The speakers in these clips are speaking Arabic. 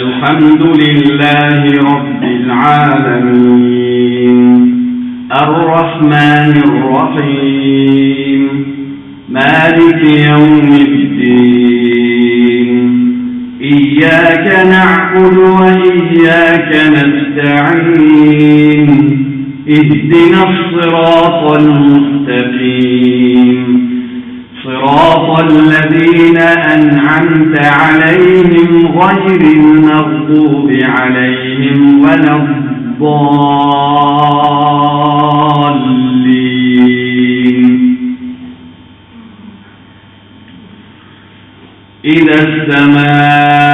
الحمد لله رب العالمين الرحمن الرحيم مالك يوم الدين إياك نعبد وإياك نستعين اهدنا الصراط المستقيم صراط الذين أنعمت عليهم غير المغضوب عليهم ولا الضالين إذا السماء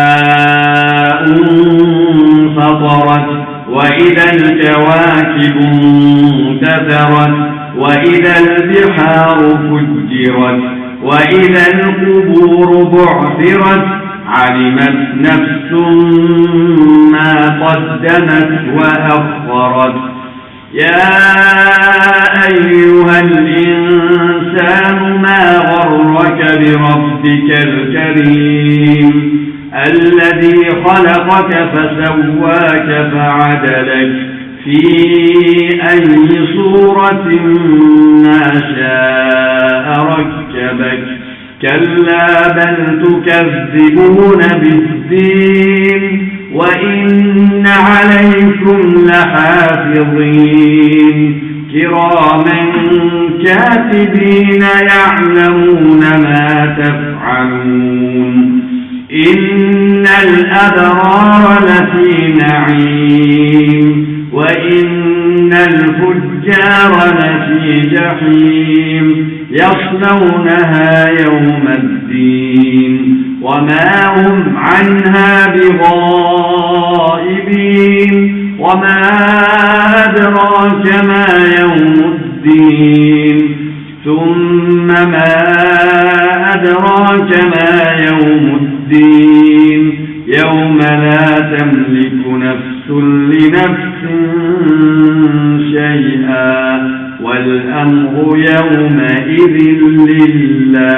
انفطرت وإذا الكواكب انتثرت وإذا البحار فجرت وإذا القبور بعثرت علمت نفس ما قدمت وأخرت يا أيها الإنسان ما غرك بربك الكريم الذي خلقك فسواك فعدلك في أي صورة ما شاء ركبك كلا بل تكذبون بالدين وإن عليكم لحافظين كراما كاتبين يعلمون ما تفعلون إن الأبرار لفي نعيم وإن الفجار لفي جحيم يصلونها يوم الدين وما هم عنها بغائبين وما أدراك ما يوم الدين ثم ما أدراك ما يوم الدين يوم لا تملك نفس لنفس شيئا والأمر يومئذ لله